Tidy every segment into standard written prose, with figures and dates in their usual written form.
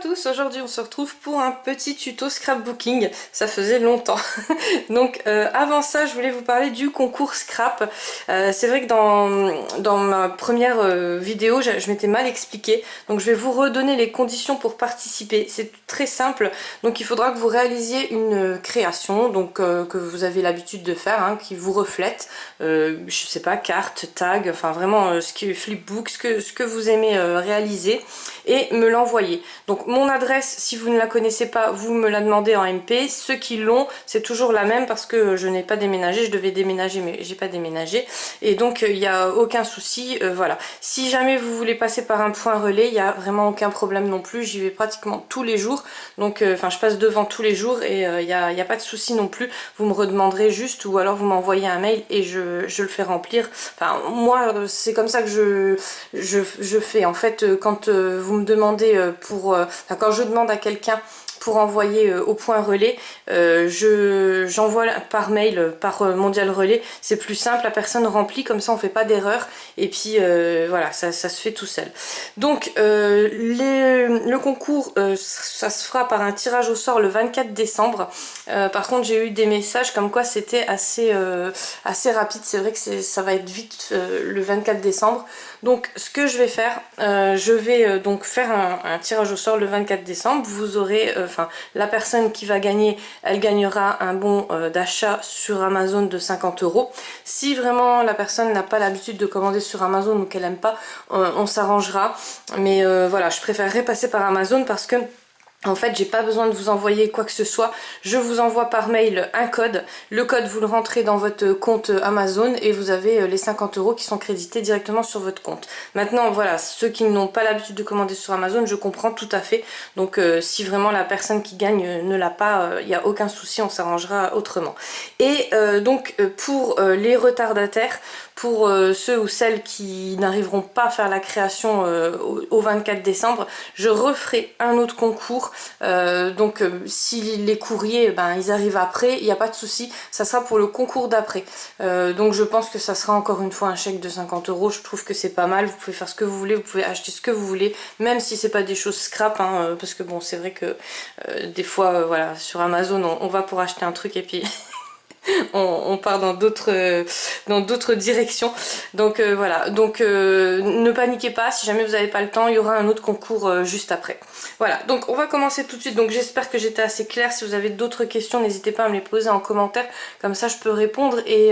tous, aujourd'hui on se retrouve pour un petit tuto scrapbooking, ça faisait longtemps. Donc avant ça je voulais vous parler du concours scrap. C'est vrai que dans ma première vidéo je m'étais mal expliqué, donc je vais vous redonner les conditions pour participer. C'est très simple, donc il faudra que vous réalisiez une création, donc que vous avez l'habitude de faire, hein, qui vous reflète, je sais pas, carte, tag, enfin vraiment ce qui est flipbook, ce que vous aimez réaliser, et me l'envoyer. Donc mon adresse, si vous ne la connaissez pas, vous me la demandez en MP. Ceux qui l'ont, c'est toujours la même parce que je n'ai pas déménagé, je devais déménager mais j'ai pas déménagé, et donc il n'y a aucun souci. Voilà, si jamais vous voulez passer par un point relais, il n'y a vraiment aucun problème non plus, j'y vais pratiquement tous les jours, donc enfin je passe devant tous les jours et il n'y a pas de souci non plus. Vous me redemanderez juste, ou alors vous m'envoyez un mail et je le fais remplir. Enfin moi c'est comme ça que je fais en fait. Quand vous me demandez enfin, quand je demande à quelqu'un pour envoyer au point relais, j'envoie par mail, par Mondial Relais, c'est plus simple, la personne remplit, comme ça on fait pas d'erreur, et puis voilà, ça se fait tout seul. Donc le concours, ça se fera par un tirage au sort le 24 décembre. Par contre j'ai eu des messages comme quoi c'était assez rapide, c'est vrai que ça va être vite le 24 décembre. Donc ce que je vais faire, je vais donc faire un tirage au sort le 24 décembre. Vous aurez, enfin la personne qui va gagner, elle gagnera un bon d'achat sur Amazon de 50 €. Si vraiment la personne n'a pas l'habitude de commander sur Amazon ou qu'elle aime pas, on s'arrangera. Mais voilà, je préférerais passer par Amazon parce que en fait, j'ai pas besoin de vous envoyer quoi que ce soit. Je vous envoie par mail un code. Le code, vous le rentrez dans votre compte Amazon et vous avez les 50 € qui sont crédités directement sur votre compte. Maintenant, voilà, ceux qui n'ont pas l'habitude de commander sur Amazon, je comprends tout à fait. Donc, si vraiment la personne qui gagne ne l'a pas, il n'y a aucun souci, on s'arrangera autrement. Et donc, pour les retardataires, pour ceux ou celles qui n'arriveront pas à faire la création au 24 décembre, je referai un autre concours. Donc si les courriers ils arrivent après, il n'y a pas de souci, ça sera pour le concours d'après. Donc je pense que ça sera encore une fois un chèque de 50 €. Je trouve que c'est pas mal, vous pouvez faire ce que vous voulez, vous pouvez acheter ce que vous voulez, même si c'est pas des choses scrap, hein, parce que bon, c'est vrai que des fois voilà, sur Amazon on va pour acheter un truc et puis on part dans d'autres directions. Donc voilà, donc ne paniquez pas, si jamais vous n'avez pas le temps, il y aura un autre concours juste après. Voilà, donc on va commencer tout de suite. Donc j'espère que j'étais assez claire. Si vous avez d'autres questions, n'hésitez pas à me les poser en commentaire, comme ça je peux répondre, et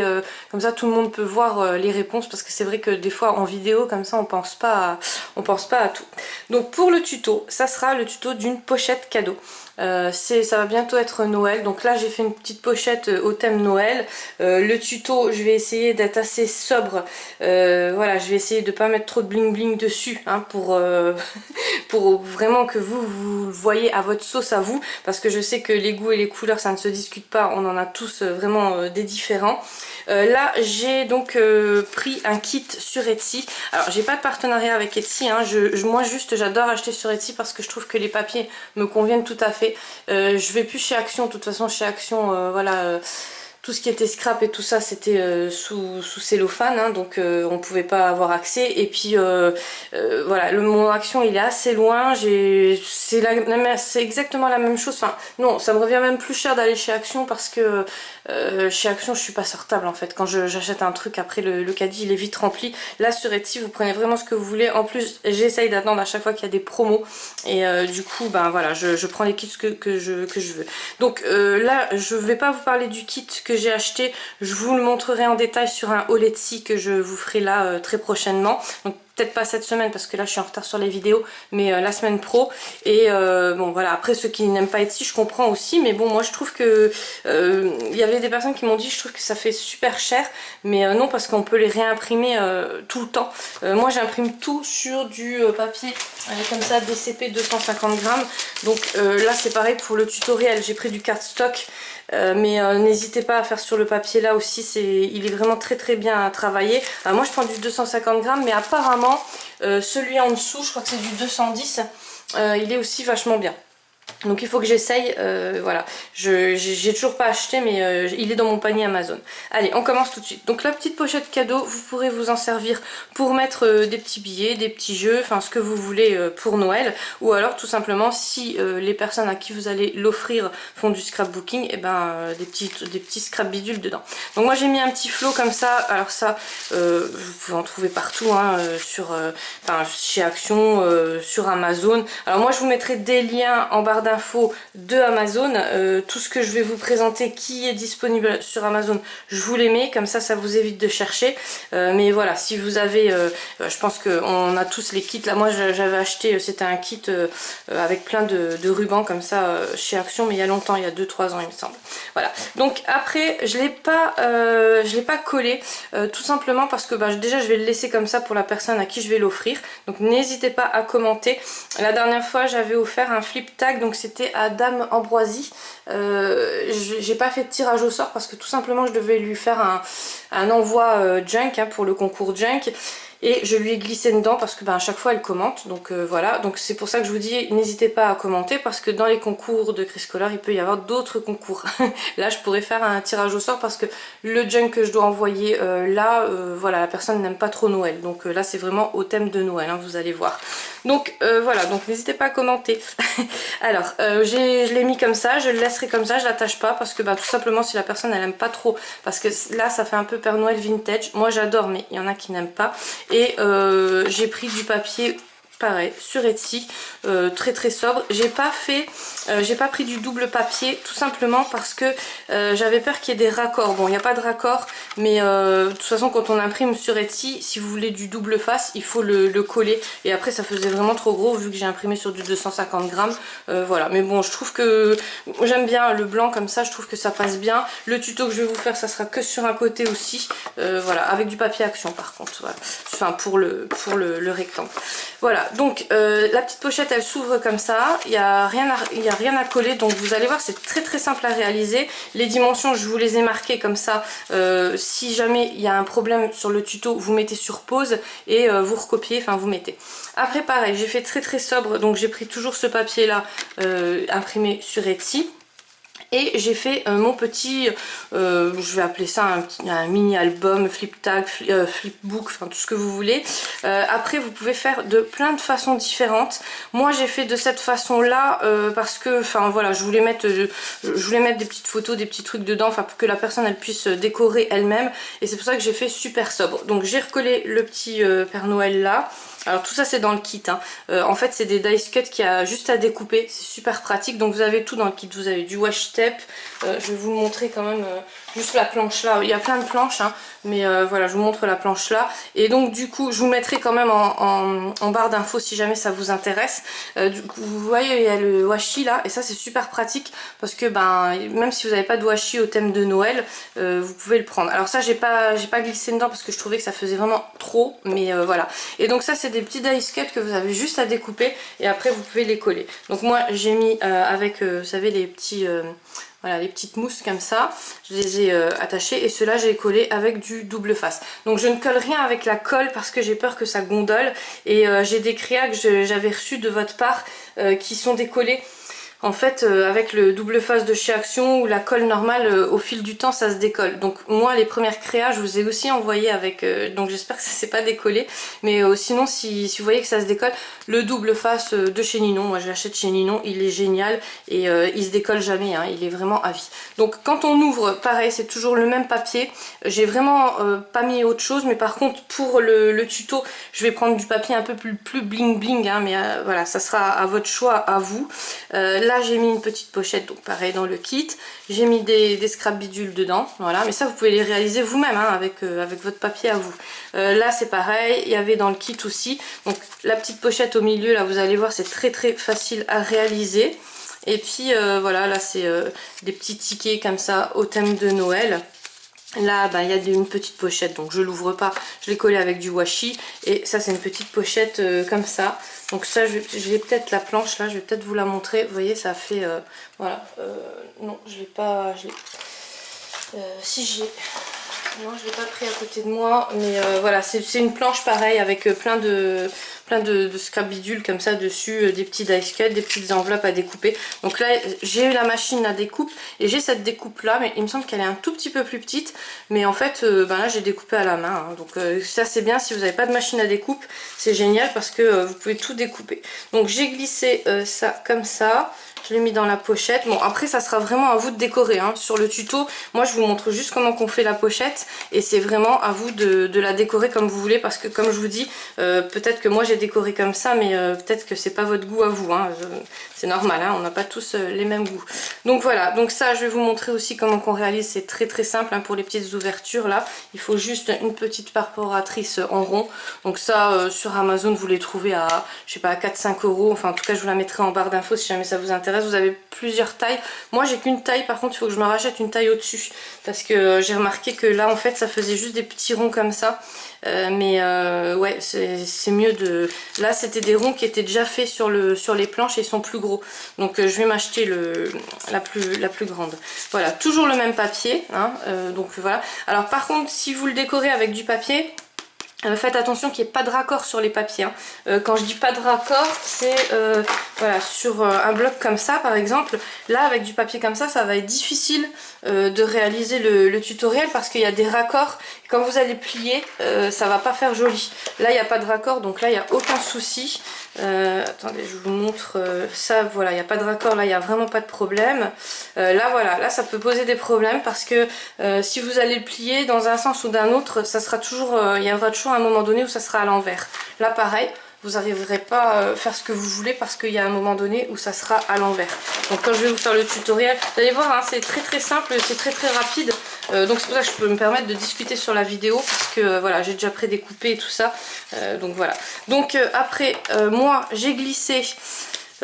comme ça tout le monde peut voir les réponses, parce que c'est vrai que des fois en vidéo comme ça on pense pas à tout. Donc pour le tuto, ça sera le tuto d'une pochette cadeau. Ça va bientôt être Noël, donc là j'ai fait une petite pochette au thème Noël. Le tuto, je vais essayer d'être assez sobre, voilà, je vais essayer de pas mettre trop de bling bling dessus, hein, pour vraiment que vous voyez à votre sauce à vous, parce que je sais que les goûts et les couleurs ça ne se discute pas, on en a tous vraiment des différents. Là j'ai donc pris un kit sur Etsy. Alors j'ai pas de partenariat avec Etsy, hein. Moi juste j'adore acheter sur Etsy parce que je trouve que les papiers me conviennent tout à fait. Je vais plus chez Action, de toute façon chez Action voilà, tout ce qui était scrap et tout ça c'était sous cellophane, hein, donc on pouvait pas avoir accès. Et puis voilà, mon Action il est assez loin, c'est exactement la même chose. Enfin non, ça me revient même plus cher d'aller chez Action, parce que chez Action je suis pas sortable en fait. Quand j'achète un truc, après le caddie il est vite rempli. Là sur Etsy vous prenez vraiment ce que vous voulez. En plus j'essaye d'attendre à chaque fois qu'il y a des promos, et du coup voilà, je prends les kits que je veux. Donc là je vais pas vous parler du kit que j'ai acheté, je vous le montrerai en détail sur un haul Etsy que je vous ferai là très prochainement. Donc peut-être pas cette semaine parce que là je suis en retard sur les vidéos, mais la semaine pro. Et bon voilà, après ceux qui n'aiment pas Etsy je comprends aussi, mais bon moi je trouve que il y avait des personnes qui m'ont dit je trouve que ça fait super cher, mais non, parce qu'on peut les réimprimer tout le temps. Moi j'imprime tout sur du papier comme ça, DCP 250 grammes. Donc là c'est pareil pour le tutoriel, j'ai pris du cardstock. Mais n'hésitez pas à faire sur le papier là aussi, il est vraiment très très bien à travailler. Moi je prends du 250 grammes, mais apparemment celui en dessous, je crois que c'est du 210, il est aussi vachement bien. Donc il faut que j'essaye, voilà, j'ai toujours pas acheté mais il est dans mon panier Amazon. Allez, on commence tout de suite. Donc la petite pochette cadeau, vous pourrez vous en servir pour mettre des petits billets, des petits jeux, enfin ce que vous voulez pour Noël. Ou alors tout simplement si les personnes à qui vous allez l'offrir font du scrapbooking, et ben des petits scrap bidules dedans. Donc moi j'ai mis un petit flot comme ça, alors ça vous pouvez en trouver partout, hein, chez Action, sur Amazon. Alors moi je vous mettrai des liens en barre d'infos de Amazon, tout ce que je vais vous présenter qui est disponible sur Amazon, je vous les mets, comme ça vous évite de chercher. Mais voilà, si vous avez, je pense qu'on a tous les kits, là moi j'avais acheté, c'était un kit avec plein de rubans comme ça chez Action, mais il y a longtemps, il y a 2-3 ans il me semble. Voilà, donc après je l'ai pas collé, tout simplement parce que déjà je vais le laisser comme ça pour la personne à qui je vais l'offrir. Donc n'hésitez pas à commenter. La dernière fois j'avais offert un flip tag, donc c'était à Dame Ambroisie. J'ai pas fait de tirage au sort parce que tout simplement je devais lui faire un envoi junk, hein, pour le concours junk. Et je lui ai glissé dedans parce que à chaque fois elle commente, donc voilà, donc c'est pour ça que je vous dis n'hésitez pas à commenter, parce que dans les concours de Chris Collar il peut y avoir d'autres concours. Là je pourrais faire un tirage au sort parce que le junk que je dois envoyer voilà, la personne n'aime pas trop Noël, donc là c'est vraiment au thème de Noël, hein, vous allez voir. Donc voilà, donc n'hésitez pas à commenter. Alors je l'ai mis comme ça, je le laisserai comme ça, je l'attache pas parce que tout simplement si la personne elle aime pas trop, parce que là ça fait un peu Père Noël vintage, moi j'adore mais il y en a qui n'aiment pas. Et j'ai pris du papier pareil sur Etsy, très très sobre. J'ai pas pris du double papier tout simplement parce que j'avais peur qu'il y ait des raccords. Bon, il n'y a pas de raccord, mais de toute façon quand on imprime sur Etsy, si vous voulez du double face il faut le coller, et après ça faisait vraiment trop gros vu que j'ai imprimé sur du 250 grammes. Voilà, mais bon, je trouve que j'aime bien le blanc comme ça, je trouve que ça passe bien. Le tuto que je vais vous faire ça sera que sur un côté aussi, voilà, avec du papier Action par contre, voilà. Enfin pour le rectangle. Voilà, donc la petite pochette elle s'ouvre comme ça, il n'y a rien à coller, donc vous allez voir c'est très très simple à réaliser. Les dimensions je vous les ai marquées comme ça, si jamais il y a un problème sur le tuto vous mettez sur pause et vous recopiez, enfin vous mettez. Après pareil, j'ai fait très très sobre, donc j'ai pris toujours ce papier là imprimé sur Etsy. Et j'ai fait mon petit, je vais appeler ça un mini album, flip tag, flipbook, enfin tout ce que vous voulez. Après vous pouvez faire de plein de façons différentes. Moi j'ai fait de cette façon là parce que, enfin voilà, je voulais mettre des petites photos, des petits trucs dedans, enfin pour que la personne elle puisse décorer elle-même. Et c'est pour ça que j'ai fait super sobre. Donc j'ai recollé le petit Père Noël là. Alors tout ça c'est dans le kit, hein. En fait c'est des dice cut qu'il y a juste à découper, c'est super pratique. Donc vous avez tout dans le kit, vous avez du washi tape, je vais vous le montrer quand même, juste la planche là, il y a plein de planches, hein, mais voilà je vous montre la planche là. Et donc du coup je vous mettrai quand même en barre d'infos si jamais ça vous intéresse. Du coup vous voyez il y a le washi là, et ça c'est super pratique parce que même si vous n'avez pas de washi au thème de Noël, vous pouvez le prendre. Alors ça j'ai pas glissé dedans parce que je trouvais que ça faisait vraiment trop, mais voilà. Et donc ça c'est des petits dice cut que vous avez juste à découper et après vous pouvez les coller. Donc moi j'ai mis avec vous savez les petits voilà, les petites mousses comme ça, je les ai attachées, et ceux-là j'ai collé avec du double face. Donc je ne colle rien avec la colle parce que j'ai peur que ça gondole, et j'ai des créas que j'avais reçus de votre part qui sont décollés. En fait avec le double face de chez Action ou la colle normale, au fil du temps ça se décolle. Donc moi les premières créas je vous ai aussi envoyé avec, donc j'espère que ça s'est pas décollé, mais sinon si vous voyez que ça se décolle, le double face de chez Ninon, moi je l'achète chez Ninon, il est génial et il se décolle jamais, hein, il est vraiment à vie. Donc quand on ouvre pareil c'est toujours le même papier, j'ai vraiment pas mis autre chose, mais par contre pour le tuto je vais prendre du papier un peu plus bling bling, hein, mais voilà ça sera à votre choix, à vous. Là j'ai mis une petite pochette, donc pareil dans le kit, j'ai mis des scrap bidules dedans, voilà, mais ça vous pouvez les réaliser vous-même, hein, avec votre papier à vous. Là c'est pareil, il y avait dans le kit aussi, donc la petite pochette au milieu là vous allez voir c'est très très facile à réaliser. Et puis voilà, là c'est des petits tickets comme ça au thème de Noël. Là il y a une petite pochette, donc je l'ouvre pas, je l'ai collé avec du washi, et ça c'est une petite pochette comme ça. Donc ça j'ai peut-être la planche là, je vais peut-être vous la montrer, vous voyez ça fait voilà, non je l'ai pas, si j'ai, Non, je l'ai pas pris à côté de moi, mais voilà, c'est une planche pareille avec plein de scrap bidule comme ça dessus, des petits dice cut, des petites enveloppes à découper. Donc là, j'ai eu la machine à découpe et j'ai cette découpe là, mais il me semble qu'elle est un tout petit peu plus petite. Mais en fait, ben là, j'ai découpé à la main. Hein. Donc ça, c'est bien si vous n'avez pas de machine à découpe, c'est génial parce que vous pouvez tout découper. Donc j'ai glissé ça comme ça. Je l'ai mis dans la pochette. Bon, après, ça sera vraiment à vous de décorer. Hein. Sur le tuto, moi, je vous montre juste comment on fait la pochette. Et c'est vraiment à vous de la décorer comme vous voulez. Parce que, comme je vous dis, peut-être que moi, j'ai décoré comme ça. Mais peut-être que c'est pas votre goût à vous. Hein. C'est normal, hein, on n'a pas tous les mêmes goûts. Donc voilà, donc ça, je vais vous montrer aussi comment on réalise. C'est très très simple hein, pour les petites ouvertures. Là, il faut juste une petite perforatrice en rond. Donc ça, sur Amazon, vous les trouvez à, je sais pas, à 4-5 €. Enfin, en tout cas, je vous la mettrai en barre d'infos si jamais ça vous intéresse. Vous avez plusieurs tailles. Moi j'ai qu'une taille, par contre il faut que je me rachète une taille au-dessus parce que j'ai remarqué que là en fait ça faisait juste des petits ronds comme ça. Ouais, c'est mieux de... Là c'était des ronds qui étaient déjà faits sur les planches et ils sont plus gros. Donc je vais m'acheter la plus grande. Voilà, toujours le même papier. Hein, donc voilà. Alors par contre si vous le décorez avec du papier... faites attention qu'il n'y ait pas de raccord sur les papiers. Hein. Quand je dis pas de raccord, c'est voilà, sur un bloc comme ça par exemple. Là avec du papier comme ça va être difficile de réaliser le tutoriel parce qu'il y a des raccords. Quand vous allez plier, ça va pas faire joli. Là il n'y a pas de raccord, donc là il n'y a aucun souci. Attendez, je vous montre ça. Voilà, il n'y a pas de raccord, là il n'y a vraiment pas de problème. Là voilà, là ça peut poser des problèmes parce que si vous allez le plier dans un sens ou d'un autre, ça sera toujours, il y aura toujours un moment donné où ça sera à l'envers. Là pareil, vous n'arriverez pas à faire ce que vous voulez parce qu'il y a un moment donné où ça sera à l'envers. Donc quand je vais vous faire le tutoriel, vous allez voir, hein, c'est très très simple, c'est très très rapide. Donc c'est pour ça que je peux me permettre de discuter sur la vidéo parce que voilà, j'ai déjà prédécoupé et tout ça. Donc voilà. Donc après, moi j'ai glissé...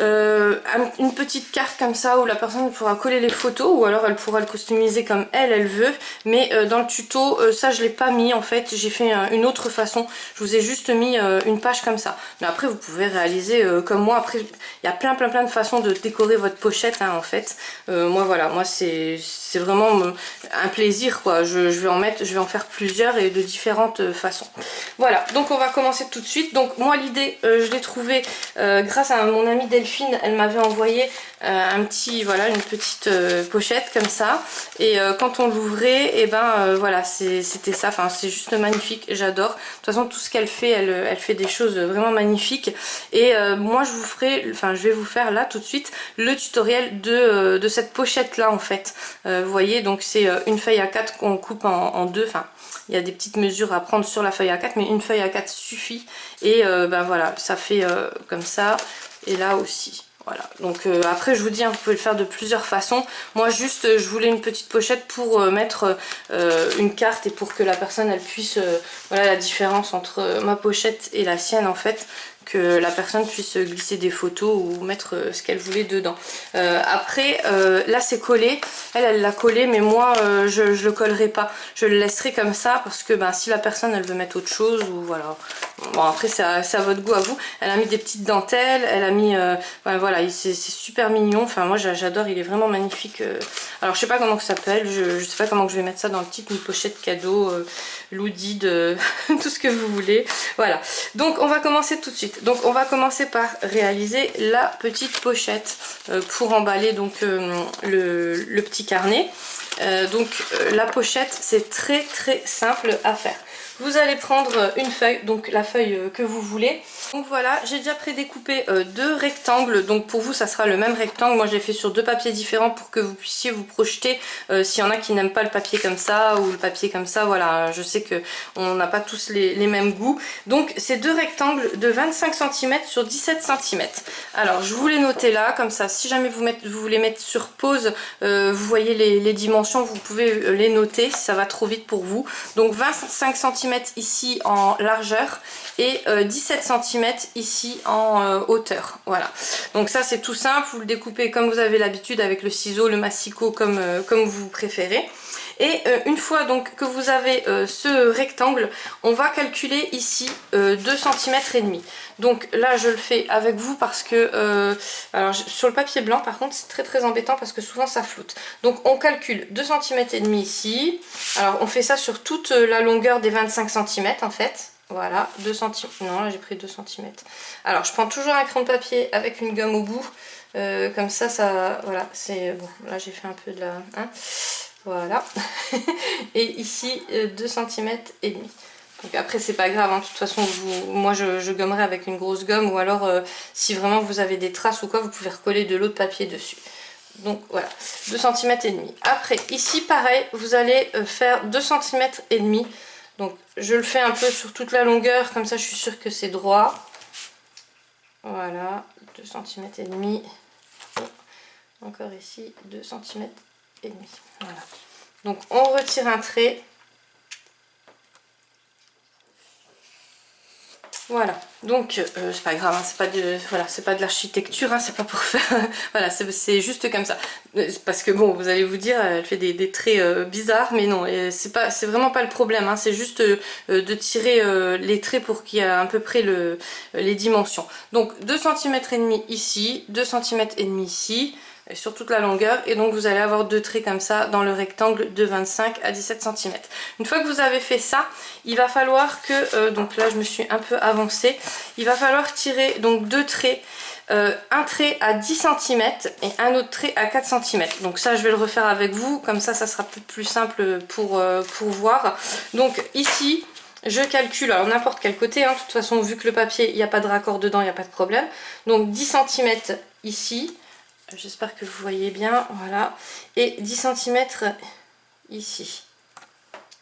une petite carte comme ça où la personne pourra coller les photos ou alors elle pourra le customiser comme elle veut, mais dans le tuto ça je l'ai pas mis en fait, j'ai fait une autre façon, je vous ai juste mis une page comme ça, mais après vous pouvez réaliser comme moi. Après il y a plein de façons de décorer votre pochette hein, en fait. Moi voilà, moi c'est vraiment un plaisir quoi, je vais en faire plusieurs et de différentes façons. Voilà, donc on va commencer tout de suite. Donc moi l'idée je l'ai trouvée grâce à mon amie Delphine. Elle m'avait envoyé un petit, voilà, une petite pochette comme ça, et quand on l'ouvrait, et ben voilà, c'était ça. Enfin c'est juste magnifique, j'adore. De toute façon tout ce qu'elle fait, elle fait des choses vraiment magnifiques. Et moi je vais vous faire là tout de suite le tutoriel de cette pochette là en fait. Vous voyez, donc c'est une feuille A4 qu'on coupe en deux. Enfin il y a des petites mesures à prendre sur la feuille A4, mais une feuille A4 suffit. Et ben voilà, ça fait comme ça. Et là aussi, voilà. Donc après je vous dis, hein, vous pouvez le faire de plusieurs façons. Moi juste je voulais une petite pochette pour mettre une carte et pour que la personne elle puisse, voilà la différence entre ma pochette et la sienne en fait, que la personne puisse glisser des photos ou mettre ce qu'elle voulait dedans. Après là c'est collé, elle l'a collé, mais moi je le collerai pas, je le laisserai comme ça parce que ben, si la personne elle veut mettre autre chose ou voilà. Bon après c'est à votre goût à vous. Elle a mis des petites dentelles, elle a mis voilà, c'est super mignon. Enfin moi j'adore, il est vraiment magnifique. Alors je sais pas comment ça s'appelle, je sais pas comment je vais mettre ça dans le titre, une pochette cadeau, Loudi de tout ce que vous voulez. Voilà, donc on va commencer tout de suite. Donc on va commencer par réaliser la petite pochette pour emballer donc le petit carnet. La pochette c'est très très simple à faire. Vous allez prendre une feuille, donc la feuille que vous voulez. Donc voilà, j'ai déjà prédécoupé deux rectangles. Donc pour vous, ça sera le même rectangle. Moi, j'ai fait sur deux papiers différents pour que vous puissiez vous projeter. S'il y en a qui n'aiment pas le papier comme ça ou le papier comme ça, voilà, je sais que on n'a pas tous les mêmes goûts. Donc c'est deux rectangles de 25 cm sur 17 cm. Alors je vous les noter là, comme ça, si jamais vous voulez mettre sur pause, vous voyez les dimensions, vous pouvez les noter si ça va trop vite pour vous. Donc 25 cm ici en largeur et 17 cm ici en hauteur. Voilà, donc ça c'est tout simple, vous le découpez comme vous avez l'habitude avec le ciseau, le massicot, comme vous préférez. Et une fois donc que vous avez ce rectangle, on va calculer ici 2 cm et demi. Donc là je le fais avec vous parce que alors sur le papier blanc par contre c'est très embêtant parce que souvent ça floute. Donc on calcule 2 cm et demi ici. Alors on fait ça sur toute la longueur des 25 cm en fait. Voilà, 2 cm. Non, là j'ai pris 2 cm. Alors je prends toujours un crayon de papier avec une gomme au bout. Comme ça, voilà, c'est bon. Là j'ai fait un peu de la... Hein, voilà. Et ici, 2 cm et demi. Donc après c'est pas grave, hein. De toute façon moi je gommerai avec une grosse gomme. Ou alors si vraiment vous avez des traces ou quoi, vous pouvez recoller de l'autre papier dessus. Donc voilà, 2 cm et demi. Après ici pareil, vous allez faire 2 cm et demi. Donc je le fais un peu sur toute la longueur, comme ça je suis sûre que c'est droit. Voilà, 2 cm et demi. Encore ici, 2 cm et demi. Voilà. Donc on retire un trait. Voilà, donc c'est pas grave, hein, c'est pas de, voilà, c'est pas de l'architecture, hein, c'est pas pour faire, voilà, c'est juste comme ça. Parce que bon, vous allez vous dire, elle fait des traits bizarres, mais non, c'est vraiment pas le problème, hein, c'est juste de tirer les traits pour qu'il y ait à peu près les dimensions. Donc 2 cm et demi ici, 2 cm et demi ici, sur toute la longueur, et donc vous allez avoir 2 traits comme ça dans le rectangle de 25 à 17 cm. Une fois que vous avez fait ça, il va falloir que, donc là je me suis un peu avancée, il va falloir tirer donc 2 traits, un trait à 10 cm et un autre trait à 4 cm. Donc ça je vais le refaire avec vous, comme ça sera plus simple pour voir. Donc ici je calcule, alors n'importe quel côté, hein, de toute façon vu que le papier il n'y a pas de raccord dedans, il n'y a pas de problème. Donc 10 cm ici. J'espère que vous voyez bien, voilà. Et 10 cm ici.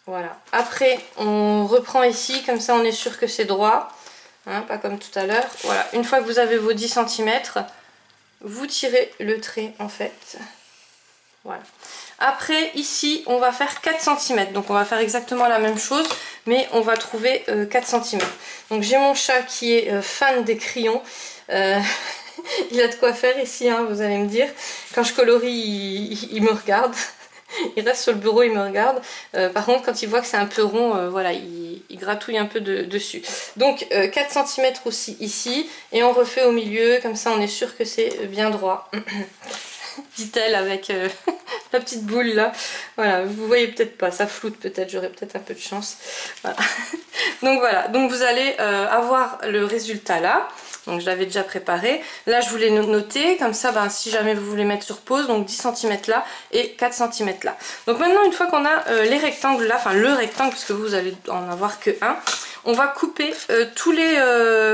Voilà. Après, on reprend ici, comme ça on est sûr que c'est droit. Hein, pas comme tout à l'heure. Voilà. Une fois que vous avez vos 10 cm, vous tirez le trait en fait. Voilà. Après, ici, on va faire 4 cm. Donc on va faire exactement la même chose, mais on va trouver 4 cm. Donc j'ai mon chat qui est fan des crayons. Il a de quoi faire ici, hein, vous allez me dire. Quand je colorie, il me regarde. Il reste sur le bureau, il me regarde. Par contre, quand il voit que c'est un peu rond, voilà, il gratouille un peu dessus. Donc 4 cm aussi ici. Et on refait au milieu, comme ça on est sûr que c'est bien droit. Dit-elle avec la petite boule là. Voilà, vous voyez peut-être pas, ça floute peut-être, j'aurai peut-être un peu de chance. Voilà. Donc voilà, donc vous allez avoir le résultat là. Donc je l'avais déjà préparé. Là je voulais noter, comme ça ben, si jamais vous voulez mettre sur pause, donc 10 cm là et 4 cm là. Donc maintenant une fois qu'on a les rectangles là, enfin le rectangle, parce que vous allez en avoir que un, on va couper tous les,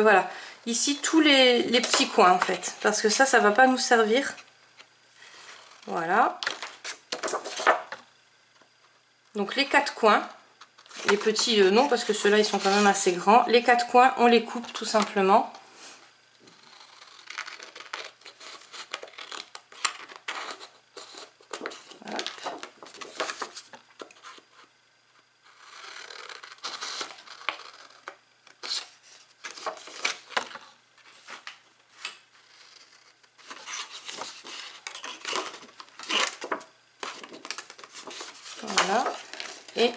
voilà, ici tous les petits coins en fait. Parce que ça va pas nous servir. Voilà. Donc les 4 coins, les petits non parce que ceux-là ils sont quand même assez grands. Les 4 coins on les coupe tout simplement. Voilà. Et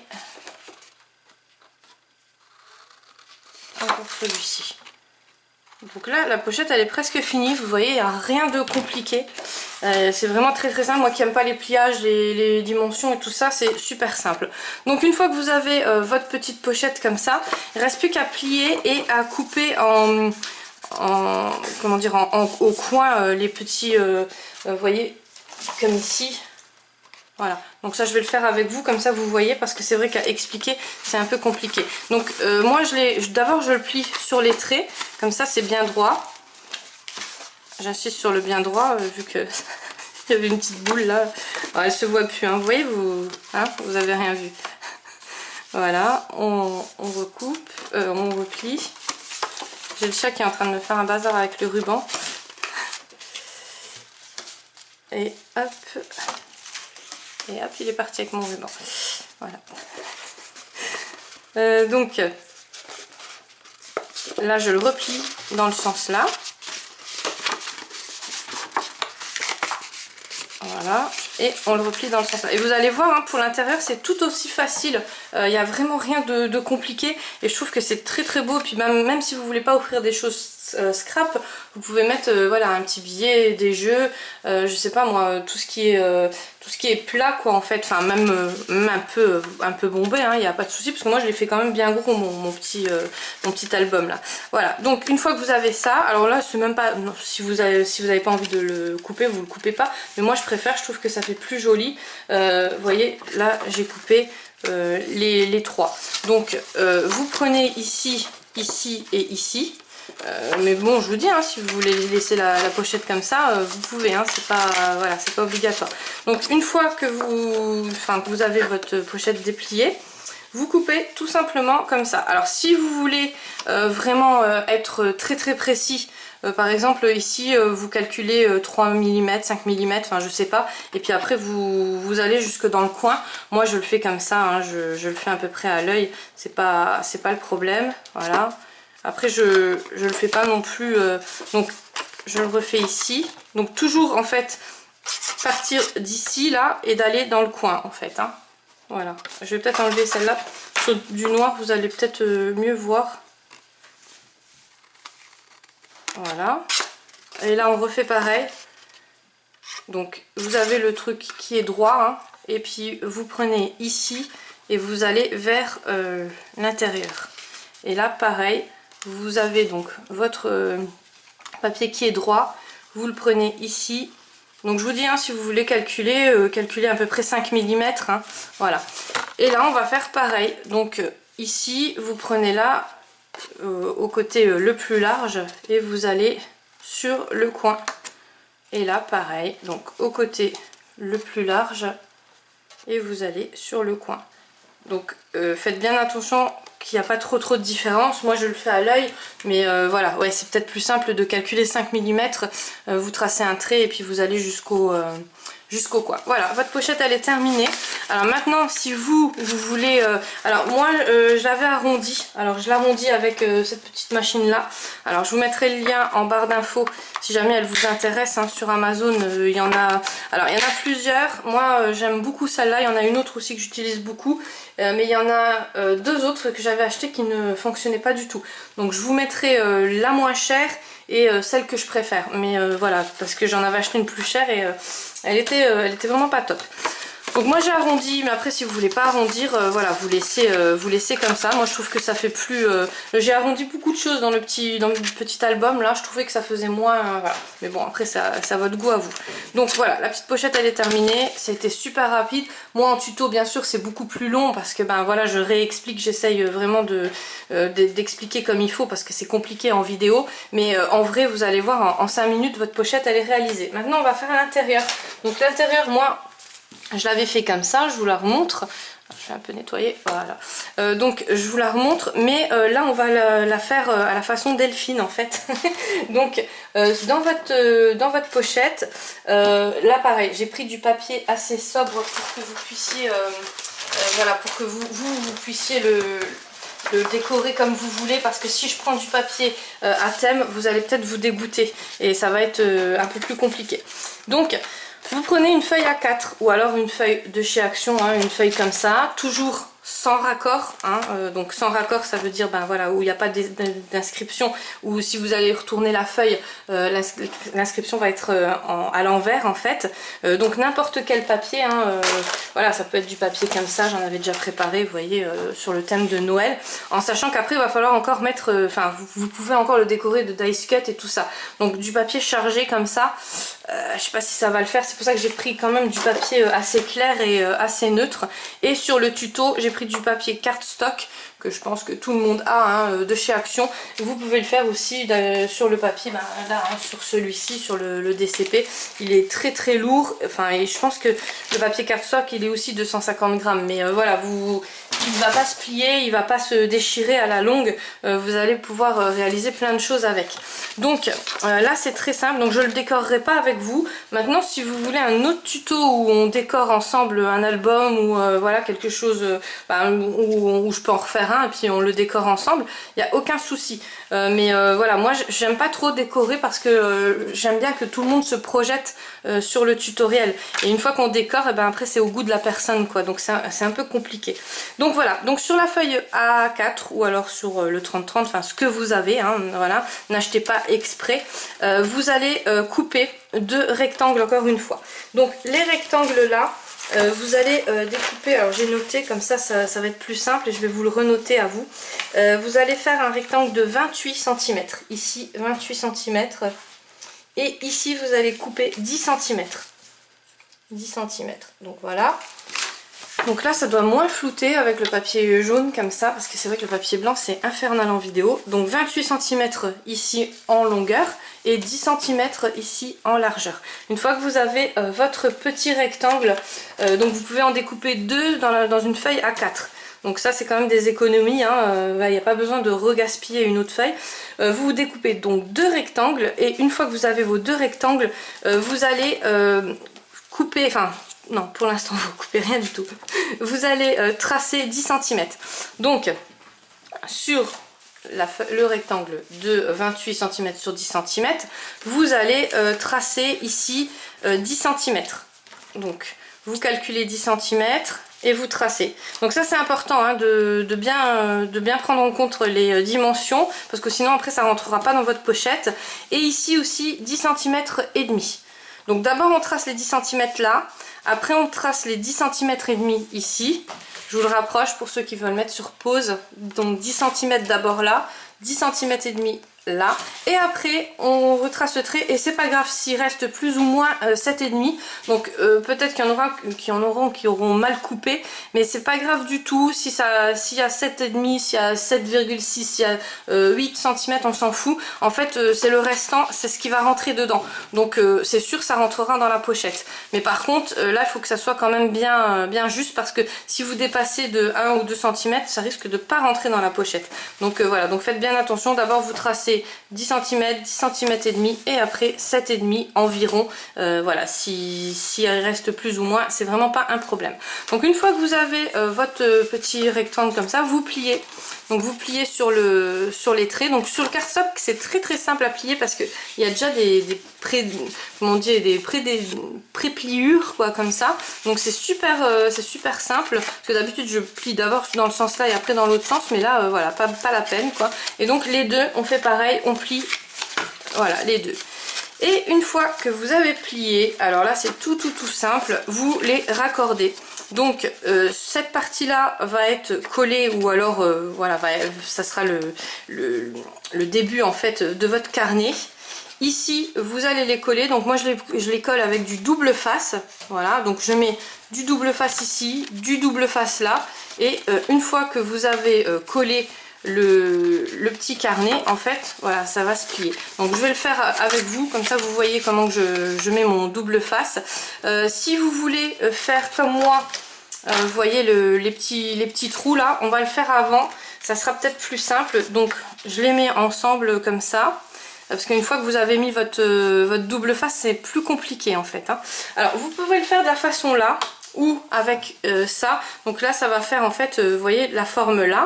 encore celui-ci. Donc là la pochette elle est presque finie, vous voyez, il n'y a rien de compliqué. C'est vraiment très simple. Moi qui n'aime pas les pliages, les dimensions et tout ça, c'est super simple. Donc une fois que vous avez votre petite pochette comme ça, il ne reste plus qu'à plier et à couper comment dire, au coin les petits, vous voyez, comme ici. Voilà, donc ça je vais le faire avec vous, comme ça vous voyez, parce que c'est vrai qu'à expliquer c'est un peu compliqué. Donc moi d'abord je le plie sur les traits, comme ça c'est bien droit. J'insiste sur le bien droit, vu que il y avait une petite boule là. Alors, elle se voit plus, hein. Vous voyez, vous avez rien vu. Voilà, on recoupe, on replie. J'ai le chat qui est en train de me faire un bazar avec le ruban. Et hop. Et hop, il est parti avec mon ruban. Voilà. Donc, là, je le replie dans le sens là. Voilà, et on le replie dans le sens là. Et vous allez voir, hein, pour l'intérieur, c'est tout aussi facile. Il n'y a vraiment rien de compliqué. Et je trouve que c'est très très beau. Puis même si vous voulez pas offrir des choses scrap, vous pouvez mettre voilà, un petit billet, des jeux, je sais pas moi, tout ce qui est plat quoi en fait. Enfin même un peu bombé, il n'y a pas de souci parce que moi je l'ai fait quand même bien gros mon petit album là. Voilà, donc une fois que vous avez ça, alors là c'est même pas, non, si vous avez pas envie de le couper, vous le coupez pas. Mais moi je préfère, je trouve que ça fait plus joli. Vous voyez, là j'ai coupé les trois. Donc vous prenez ici, ici et ici. Mais bon, je vous dis, hein, si vous voulez laisser la pochette comme ça, vous pouvez, hein, c'est pas, voilà, c'est pas obligatoire. Donc une fois que vous avez votre pochette dépliée, vous coupez tout simplement comme ça. Alors si vous voulez vraiment être très très précis, par exemple ici vous calculez 3 mm, 5 mm, enfin je sais pas, et puis après vous allez jusque dans le coin. Moi je le fais comme ça, hein, je le fais à peu près à l'œil, c'est pas le problème, voilà. Après je le fais pas non plus, donc je le refais ici. Donc toujours en fait partir d'ici là et d'aller dans le coin en fait, hein. Voilà, je vais peut-être enlever celle-là. Sur du noir vous allez peut-être mieux voir. Voilà. Et là on refait pareil. Donc vous avez le truc qui est droit, hein, et puis vous prenez ici et vous allez vers l'intérieur. Et là pareil. Vous avez donc votre papier qui est droit, vous le prenez ici. Donc je vous dis, hein, si vous voulez calculer, calculez à peu près 5 mm. Hein, voilà. Et là on va faire pareil. Donc ici vous prenez là, au côté le plus large, et vous allez sur le coin. Et là pareil, donc au côté le plus large, et vous allez sur le coin. Donc faites bien attention qu'il n'y a pas trop de différence. Moi je le fais à l'œil, mais voilà, ouais, c'est peut-être plus simple de calculer 5 mm, vous tracez un trait et puis vous allez jusqu'au coin. Voilà, votre pochette elle est terminée. Alors maintenant si vous voulez, alors moi je l'avais arrondi, alors je l'arrondis avec cette petite machine là. Alors je vous mettrai le lien en barre d'infos si jamais elle vous intéresse, hein, sur Amazon. Il y en a, alors il y en a plusieurs. Moi j'aime beaucoup celle-là, il y en a une autre aussi que j'utilise beaucoup, mais il y en a deux autres que j'avais acheté qui ne fonctionnaient pas du tout. Donc je vous mettrai la moins chère et celle que je préfère, mais voilà, parce que j'en avais acheté une plus chère et elle était vraiment pas top. Donc moi j'ai arrondi, mais après si vous voulez pas arrondir, voilà, vous laissez comme ça. Moi je trouve que ça fait plus, j'ai arrondi beaucoup de choses dans le petit album là, je trouvais que ça faisait moins, voilà. Mais bon, après c'est à votre goût à vous. Donc voilà, la petite pochette elle est terminée, c'était super rapide. Moi en tuto bien sûr c'est beaucoup plus long parce que ben voilà, je réexplique, j'essaye vraiment d'expliquer comme il faut parce que c'est compliqué en vidéo, mais en vrai vous allez voir en 5 minutes votre pochette elle est réalisée. Maintenant on va faire l'intérieur. Donc l'intérieur, moi je l'avais fait comme ça, je vous la remontre. Je vais un peu nettoyer, voilà. Donc je vous la remontre, mais là on va la faire à la façon Delphine en fait. Donc dans votre pochette, là pareil, j'ai pris du papier assez sobre pour que vous puissiez, voilà, pour que vous puissiez le décorer comme vous voulez, parce que si je prends du papier à thème, vous allez peut-être vous dégoûter et ça va être un peu plus compliqué. Donc vous prenez une feuille A4 ou alors une feuille de chez Action, hein, une feuille comme ça, toujours sans raccord, hein, donc sans raccord ça veut dire ben voilà, où il n'y a pas d'inscription, ou si vous allez retourner la feuille, l'inscription va être à l'envers en fait. Donc n'importe quel papier, hein, voilà, ça peut être du papier comme ça, j'en avais déjà préparé, vous voyez, sur le thème de Noël, en sachant qu'après il va falloir encore mettre, enfin vous pouvez encore le décorer de dice cut et tout ça. Donc du papier chargé comme ça, je sais pas si ça va le faire, c'est pour ça que j'ai pris quand même du papier assez clair et assez neutre. Et sur le tuto j'ai pris du papier cardstock que je pense que tout le monde a, hein, de chez Action. Vous pouvez le faire aussi sur le papier, ben, là, hein, sur celui-ci, sur le DCP. Il est très très lourd, enfin, et je pense que le papier cardstock il est aussi 250 grammes, mais voilà, il ne va pas se plier, il ne va pas se déchirer à la longue. Vous allez pouvoir réaliser plein de choses avec. Donc là c'est très simple, donc je ne le décorerai pas avec vous. Maintenant si vous voulez un autre tuto où on décore ensemble un album ou voilà quelque chose où je peux en refaire un et puis on le décore ensemble, il n'y a aucun souci. Mais voilà, moi j'aime pas trop décorer parce que j'aime bien que tout le monde se projette sur le tutoriel. Et une fois qu'on décore, et ben après c'est au goût de la personne quoi, donc c'est un peu compliqué. Donc voilà, donc sur la feuille A4 ou alors sur le 30-30, enfin ce que vous avez, hein, voilà, n'achetez pas exprès, vous allez couper 2 rectangles encore une fois. Donc les rectangles là, vous allez découper, alors j'ai noté comme ça va être plus simple et je vais vous le renoter à vous. Vous allez faire un rectangle de 28 cm, ici 28 cm et ici vous allez couper 10 cm. 10 cm, donc voilà. Donc là ça doit moins flouter avec le papier jaune comme ça, parce que c'est vrai que le papier blanc c'est infernal en vidéo. Donc 28 cm ici en longueur et 10 cm ici en largeur. Une fois que vous avez votre petit rectangle, donc vous pouvez en découper 2 dans une feuille A4. Donc ça c'est quand même des économies, hein. Il n'y a pas besoin de regaspiller une autre feuille. Vous découpez donc 2 rectangles et une fois que vous avez vos 2 rectangles, vous allez couper, enfin non pour l'instant vous coupez rien du tout. Vous allez tracer 10 cm. Donc sur le rectangle de 28 cm sur 10 cm, vous allez tracer ici 10 cm. Donc vous calculez 10 cm et vous tracez. Donc ça c'est important hein, de bien prendre en compte les dimensions, parce que sinon après ça ne rentrera pas dans votre pochette. Et ici aussi 10 cm et demi. Donc d'abord on trace les 10 cm là, après on trace les 10 cm et demi ici. Je vous le rapproche pour ceux qui veulent mettre sur pause. Donc 10 cm d'abord là, 10 cm et demi là, et après on retrace le trait et c'est pas grave s'il reste plus ou moins 7,5. Donc peut-être qu'il y en aura qui auront mal coupé, mais c'est pas grave du tout. S'il y a 7,5, s'il y a 7,6, s'il y a 8 cm, on s'en fout. En fait c'est le restant, c'est ce qui va rentrer dedans. Donc c'est sûr ça rentrera dans la pochette. Mais par contre là il faut que ça soit quand même bien juste, parce que si vous dépassez de 1 ou 2 cm, ça risque de pas rentrer dans la pochette. Donc voilà, donc faites bien attention. D'abord vous tracez 10 cm, 10 cm et demi et après 7,5 environ. Voilà, si il reste plus ou moins, c'est vraiment pas un problème. Donc une fois que vous avez votre petit rectangle comme ça, vous pliez. Donc vous pliez sur les traits. Donc sur le cardstock c'est très simple à plier, parce qu'il y a déjà des pré-pliures quoi comme ça. Donc c'est super simple, parce que d'habitude je plie d'abord dans le sens là et après dans l'autre sens, mais là voilà, pas la peine quoi. Et donc les deux on fait pareil, on plie, voilà les deux. Et une fois que vous avez plié, alors là c'est tout simple, vous les raccordez. Donc cette partie là va être collée, ou alors voilà, ça sera le début en fait de votre carnet. Ici vous allez les coller, donc moi je les colle avec du double face. Voilà, donc je mets du double face ici, du double face là, et une fois que vous avez collé le petit carnet, en fait voilà, ça va se plier. Donc je vais le faire avec vous, comme ça vous voyez comment je mets mon double face. Si vous voulez faire comme moi, vous voyez les petits trous là, on va le faire avant, ça sera peut-être plus simple. Donc je les mets ensemble comme ça, parce qu'une fois que vous avez mis votre double face, c'est plus compliqué en fait hein. Alors vous pouvez le faire de la façon là, ou avec ça. Donc là ça va faire en fait, vous voyez la forme là,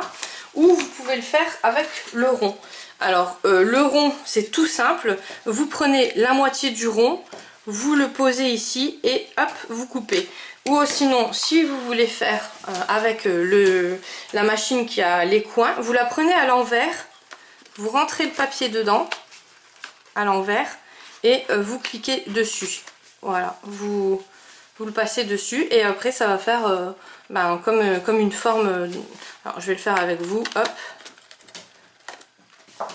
ou vous pouvez le faire avec le rond. Alors le rond c'est tout simple, vous prenez la moitié du rond, vous le posez ici et hop vous coupez. Ou sinon si vous voulez faire avec la machine qui a les coins, vous la prenez à l'envers, vous rentrez le papier dedans à l'envers et vous cliquez dessus. Voilà, vous le passez dessus et après ça va faire comme une forme. Alors je vais le faire avec vous, hop.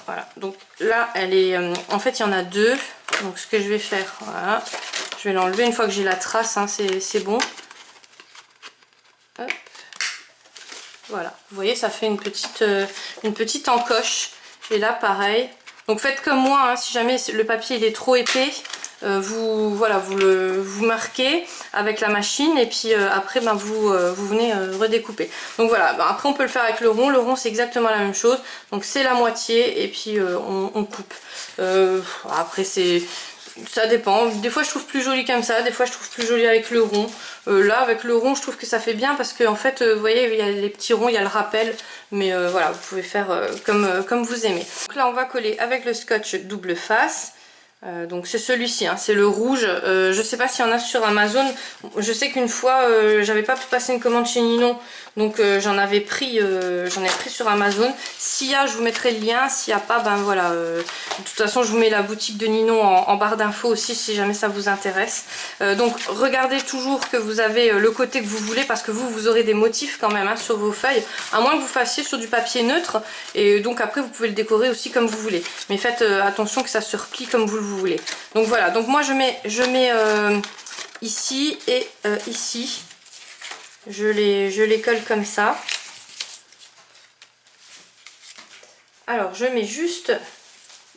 Voilà, donc là elle est en fait il y en a deux. Donc ce que je vais faire, voilà, je vais l'enlever une fois que j'ai la trace hein, c'est bon. Hop. Voilà, vous voyez ça fait une petite encoche. Et là pareil, donc faites comme moi hein, si jamais le papier il est trop épais, voilà, vous marquez avec la machine et puis après ben, vous venez redécouper. Donc voilà, ben, après on peut le faire avec le rond c'est exactement la même chose. Donc c'est la moitié et puis on coupe. Après ça dépend, des fois je trouve plus joli comme ça, des fois je trouve plus joli avec le rond. Là avec le rond je trouve que ça fait bien parce que en fait vous voyez il y a les petits ronds, il y a le rappel, mais voilà vous pouvez faire comme vous aimez. Donc là on va coller avec le scotch double face. Donc c'est celui-ci, hein, c'est le rouge. Je sais pas s'il y en a sur Amazon. Je sais qu'une fois j'avais pas pu passer une commande chez Ninon, donc j'en ai pris sur Amazon. S'il y a, je vous mettrai le lien. S'il n'y a pas, ben voilà. De toute façon, je vous mets la boutique de Ninon en barre d'infos aussi si jamais ça vous intéresse. Donc regardez toujours que vous avez le côté que vous voulez parce que vous aurez des motifs quand même hein, sur vos feuilles, à moins que vous fassiez sur du papier neutre. Et donc après vous pouvez le décorer aussi comme vous voulez. Mais faites attention que ça se replie comme vous le voulez. Donc voilà, donc moi je mets ici et ici. Je les colle comme ça. Alors je mets juste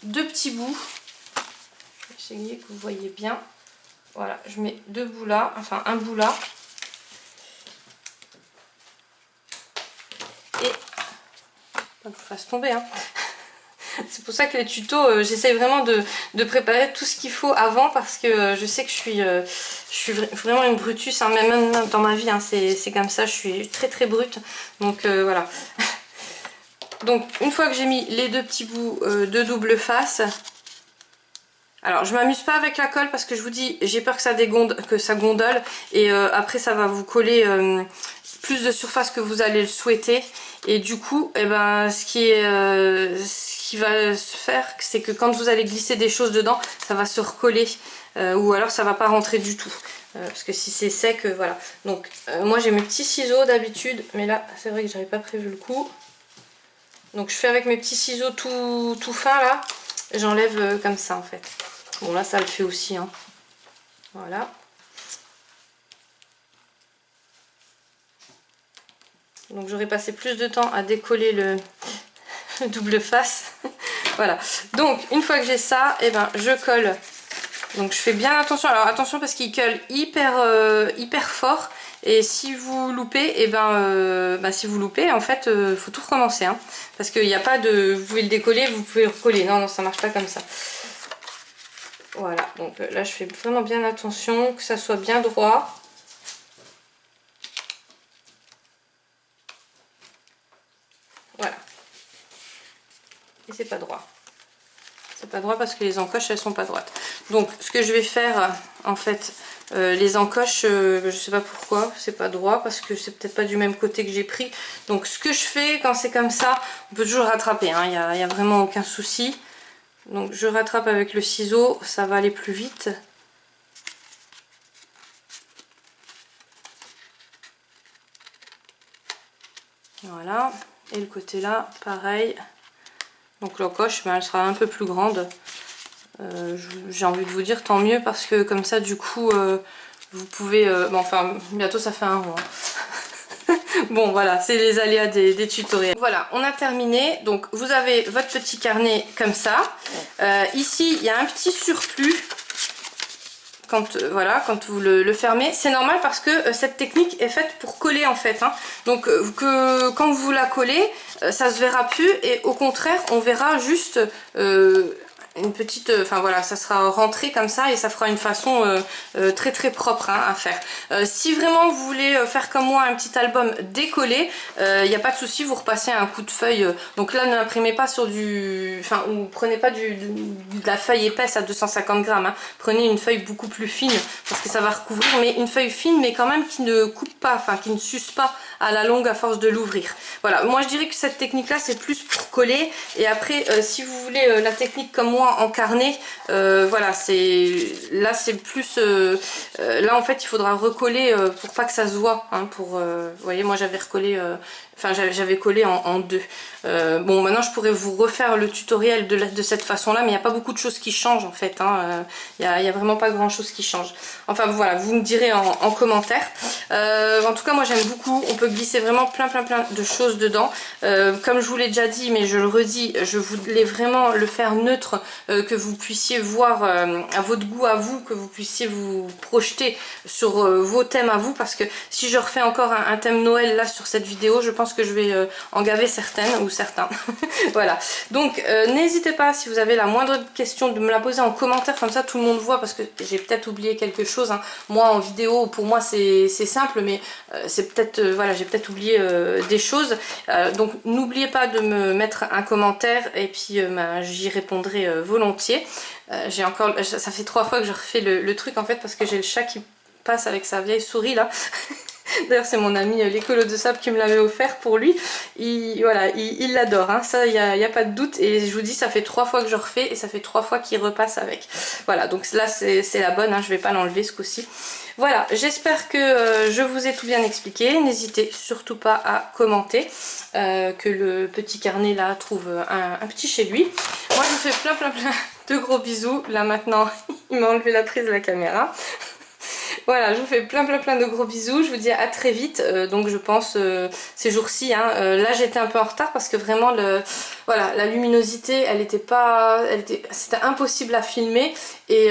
deux petits bouts. Essayez que vous voyez bien. Voilà, je mets deux bouts là, enfin un bout là. Et pas que je fasse tomber hein. C'est pour ça que les tutos, j'essaye vraiment de préparer tout ce qu'il faut avant parce que je sais que je suis vraiment une brutus, hein, même dans ma vie, hein, c'est comme ça, je suis très très brute. Donc voilà. Donc une fois que j'ai mis les deux petits bouts de double face, alors je m'amuse pas avec la colle parce que je vous dis, j'ai peur que ça gondole et après ça va vous coller plus de surface que vous allez le souhaiter. Et du coup, eh ben, ce qui va se faire, c'est que quand vous allez glisser des choses dedans, ça va se recoller ou alors ça va pas rentrer du tout. Parce que si c'est sec, voilà. Donc moi j'ai mes petits ciseaux d'habitude, mais là c'est vrai que j'avais pas prévu le coup. Donc je fais avec mes petits ciseaux tout fins là, j'enlève comme ça en fait. Bon là ça le fait aussi, hein. Voilà. Donc j'aurais passé plus de temps à décoller le double face. Voilà. Donc une fois que j'ai ça, et ben je colle. Donc je fais bien attention. Alors attention parce qu'il colle hyper fort. Et si vous loupez, et si vous loupez, en fait, faut tout recommencer. Hein, parce qu'il n'y a pas de. Vous pouvez le décoller, vous pouvez le recoller. Non, non, ça marche pas comme ça. Voilà. Donc là, je fais vraiment bien attention que ça soit bien droit. Voilà. Et c'est pas droit. C'est pas droit parce que les encoches elles sont pas droites. Donc ce que je vais faire en fait, les encoches, je sais pas pourquoi, c'est pas droit parce que c'est peut-être pas du même côté que j'ai pris. Donc ce que je fais quand c'est comme ça, on peut toujours rattraper, hein, y a vraiment aucun souci. Donc je rattrape avec le ciseau, ça va aller plus vite. Voilà, et le côté là, pareil. Donc l'encoche, elle sera un peu plus grande. J'ai envie de vous dire tant mieux parce que comme ça du coup vous pouvez... bon enfin bientôt ça fait un rond. Hein. Bon voilà, c'est les aléas des tutoriels. Voilà, on a terminé. Donc vous avez votre petit carnet comme ça. Ici il y a un petit surplus. Voilà, quand vous le fermez, c'est normal parce que cette technique est faite pour coller en fait, hein. Donc quand vous la collez, ça se verra plus et au contraire on verra juste une petite, enfin voilà, ça sera rentré comme ça et ça fera une façon très très propre hein, à faire. Si vraiment vous voulez faire comme moi un petit album décollé, il n'y a pas de souci, vous repassez un coup de feuille. Donc là n'imprimez pas sur du, enfin ou prenez pas de la feuille épaisse à 250 grammes, hein. Prenez une feuille beaucoup plus fine parce que ça va recouvrir, mais une feuille fine mais quand même qui ne coupe pas, enfin qui ne s'use pas à la longue à force de l'ouvrir. Voilà, moi je dirais que cette technique là c'est plus pour coller et après si vous voulez la technique comme moi en carnet, voilà, là c'est plus là en fait il faudra recoller pour pas que ça se voit, hein, vous voyez moi j'avais recollé enfin j'avais collé en deux. Bon maintenant je pourrais vous refaire le tutoriel de cette façon là, mais il n'y a pas beaucoup de choses qui changent en fait, hein. Il y a vraiment pas grand chose qui change. Enfin voilà, vous me direz en commentaire. En tout cas moi j'aime beaucoup, on peut glisser vraiment plein de choses dedans. Comme je vous l'ai déjà dit mais je le redis, je voulais vraiment le faire neutre que vous puissiez voir à votre goût à vous, que vous puissiez vous projeter sur vos thèmes à vous, parce que si je refais encore un thème Noël là sur cette vidéo, je pense que je vais en gaver certaines ou certains. Voilà, donc n'hésitez pas si vous avez la moindre question de me la poser en commentaire, comme ça tout le monde voit, parce que j'ai peut-être oublié quelque chose, hein. Moi en vidéo, pour moi c'est simple, mais c'est peut-être, voilà, j'ai peut-être oublié des choses, donc n'oubliez pas de me mettre un commentaire et puis ben, j'y répondrai volontiers. J'ai encore, ça fait 3 fois que je refais le truc en fait, parce que j'ai le chat qui passe avec sa vieille souris là. D'ailleurs c'est mon ami l'écolo de sable qui me l'avait offert pour lui. Voilà, il l'adore, hein. Ça il n'y a pas de doute, et je vous dis ça fait 3 fois que je refais et ça fait 3 fois qu'il repasse avec. Voilà, donc là c'est la bonne, hein. Je vais pas l'enlever ce coup-ci. Voilà, j'espère que je vous ai tout bien expliqué. N'hésitez surtout pas à commenter, que le petit carnet là trouve un petit chez lui. Moi je vous fais plein de gros bisous. Là maintenant il m'a enlevé la prise de la caméra. Voilà, je vous fais plein de gros bisous, je vous dis à très vite, donc je pense ces jours-ci, hein. Là j'étais un peu en retard parce que vraiment voilà, la luminosité elle était pas, c'était impossible à filmer, et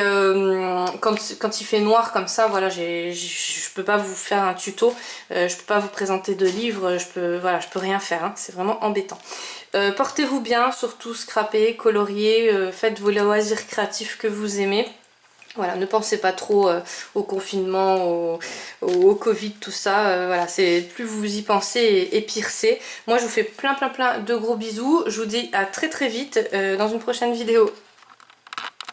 quand il fait noir comme ça, voilà, je peux pas vous faire un tuto, je peux pas vous présenter de livres, voilà, je peux rien faire, hein. C'est vraiment embêtant. Portez-vous bien, surtout scrapez, coloriez, faites vos loisirs créatifs que vous aimez. Voilà, ne pensez pas trop au confinement, au Covid, tout ça. Voilà, c'est plus vous y pensez et pire c'est. Moi, je vous fais plein de gros bisous. Je vous dis à très vite dans une prochaine vidéo.